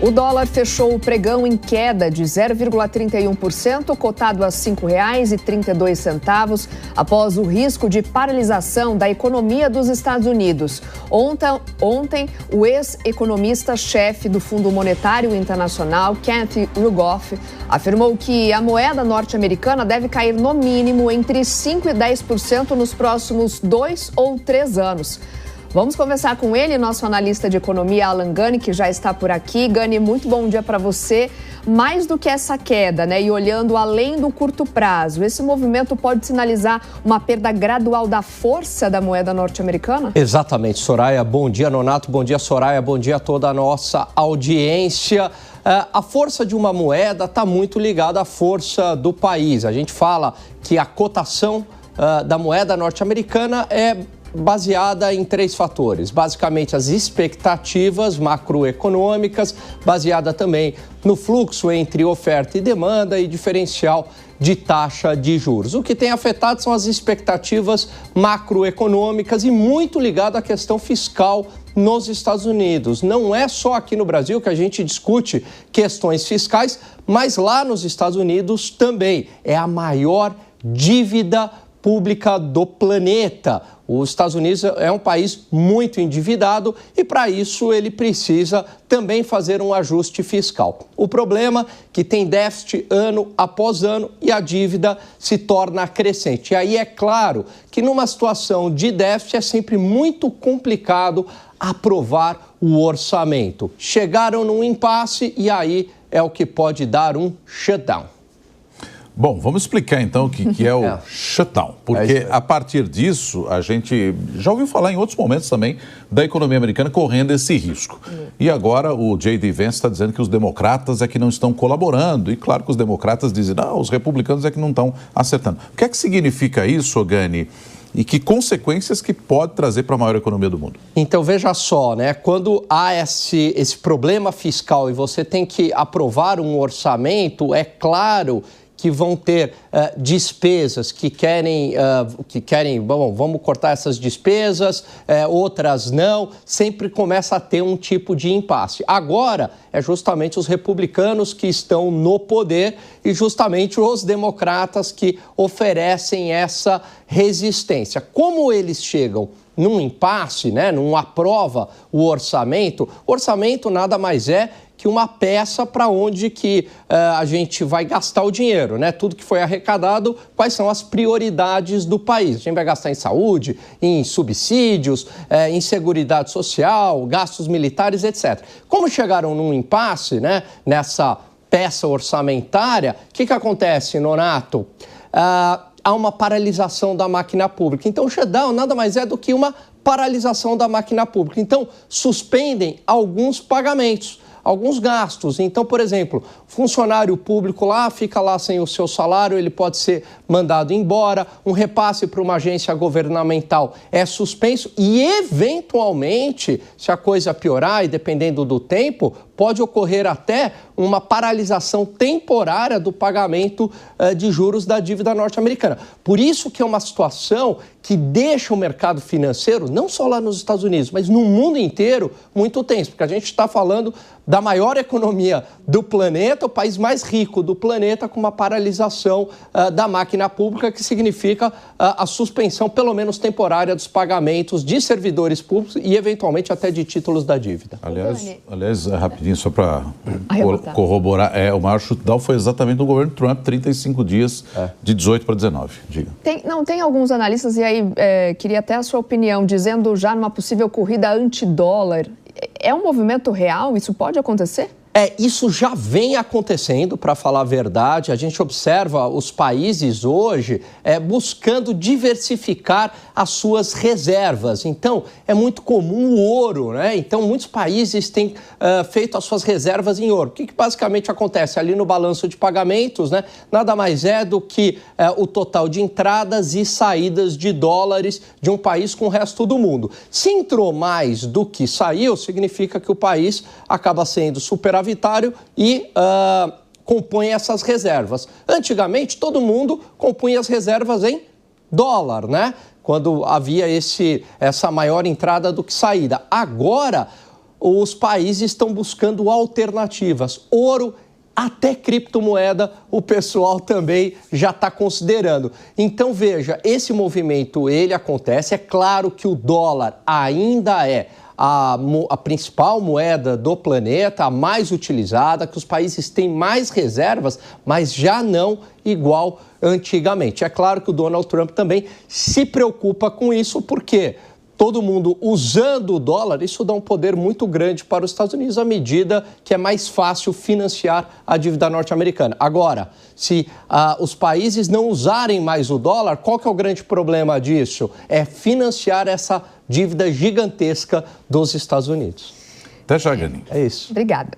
O dólar fechou o pregão em queda de 0,31%, cotado a R$ 5,32, após o risco de paralisação da economia dos Estados Unidos. Ontem, o ex-economista-chefe do Fundo Monetário Internacional, Kenneth Rogoff, afirmou que a moeda norte-americana deve cair no mínimo entre 5% e 10% nos próximos 2 ou 3 anos. Vamos conversar com ele, nosso analista de economia, Alan Gani, que já está por aqui. Gani, muito bom dia para você. Mais do que essa queda, né, e olhando além do curto prazo, esse movimento pode sinalizar uma perda gradual da força da moeda norte-americana? Exatamente, Soraya. Bom dia, Nonato. Bom dia, Soraya. Bom dia a toda a nossa audiência. A força de uma moeda está muito ligada à força do país. A gente fala que a cotação da moeda norte-americana é baseada em 3 fatores. Basicamente, as expectativas macroeconômicas, baseada também no fluxo entre oferta e demanda e diferencial de taxa de juros. O que tem afetado são as expectativas macroeconômicas e muito ligado à questão fiscal nos Estados Unidos. Não é só aqui no Brasil que a gente discute questões fiscais, mas lá nos Estados Unidos também. É a maior dívida pública do planeta. Os Estados Unidos é um país muito endividado e, para isso, ele precisa também fazer um ajuste fiscal. O problema é que tem déficit ano após ano e a dívida se torna crescente. E aí é claro que numa situação de déficit é sempre muito complicado aprovar o orçamento. Chegaram num impasse e aí é o que pode dar um shutdown. Bom, vamos explicar então o que é o shutdown, porque a partir disso a gente já ouviu falar em outros momentos também da economia americana correndo esse risco. E agora o J.D. Vance está dizendo que os democratas é que não estão colaborando e claro que os democratas dizem, não, os republicanos é que não estão acertando. O que é que significa isso, Gani? E que consequências que pode trazer para a maior economia do mundo? Então, veja só, né? Quando há esse problema fiscal e você tem que aprovar um orçamento, é claro que vão ter despesas que querem, bom, vamos cortar essas despesas, outras não, sempre começa a ter um tipo de impasse. Agora, é justamente os republicanos que estão no poder e justamente os democratas que oferecem essa resistência. Como eles chegam num impasse, né, não aprova o orçamento nada mais é que uma peça para onde que a gente vai gastar o dinheiro, né? Tudo que foi arrecadado, quais são as prioridades do país. A gente vai gastar em saúde, em subsídios, em seguridade social, gastos militares, etc. Como chegaram num impasse, né, nessa peça orçamentária, o que acontece, Nonato? Há uma paralisação da máquina pública. Então, o shutdown nada mais é do que uma paralisação da máquina pública. Então, suspendem alguns pagamentos, alguns gastos. Então, por exemplo, funcionário público lá fica lá sem o seu salário, ele pode ser mandado embora, um repasse para uma agência governamental é suspenso e, eventualmente, se a coisa piorar e dependendo do tempo, pode ocorrer até uma paralisação temporária do pagamento de juros da dívida norte-americana. Por isso que é uma situação que deixa o mercado financeiro, não só lá nos Estados Unidos, mas no mundo inteiro, muito tenso, porque a gente está falando da maior economia do planeta, o país mais rico do planeta, com uma paralisação da máquina pública, que significa a suspensão, pelo menos temporária, dos pagamentos de servidores públicos e, eventualmente, até de títulos da dívida. Aliás, rapidinho, só para corroborar, o maior shutdown foi exatamente no governo Trump, 35 dias, de 18 para 19. Diga. Tem alguns analistas, e aí queria até a sua opinião, dizendo já numa possível corrida anti-dólar. É um movimento real? Isso pode acontecer? Isso já vem acontecendo, para falar a verdade. A gente observa os países hoje buscando diversificar as suas reservas. Então, é muito comum o ouro, né? Então, muitos países têm feito as suas reservas em ouro. O que basicamente acontece ali no balanço de pagamentos, né? Nada mais é do que o total de entradas e saídas de dólares de um país com o resto do mundo. Se entrou mais do que saiu, significa que o país acaba sendo superavitário e compõe essas reservas. Antigamente, todo mundo compunha as reservas em dólar, né? Quando havia essa maior entrada do que saída. Agora, os países estão buscando alternativas. Ouro, até criptomoeda, o pessoal também já está considerando. Então, veja, esse movimento, ele acontece. É claro que o dólar ainda é a principal moeda do planeta, a mais utilizada, que os países têm mais reservas, mas já não igual antigamente. É claro que o Donald Trump também se preocupa com isso, porque todo mundo usando o dólar, isso dá um poder muito grande para os Estados Unidos à medida que é mais fácil financiar a dívida norte-americana. Agora, se os países não usarem mais o dólar, qual que é o grande problema disso? É financiar essa dívida gigantesca dos Estados Unidos. Até já, Ganinha. É isso. Obrigada.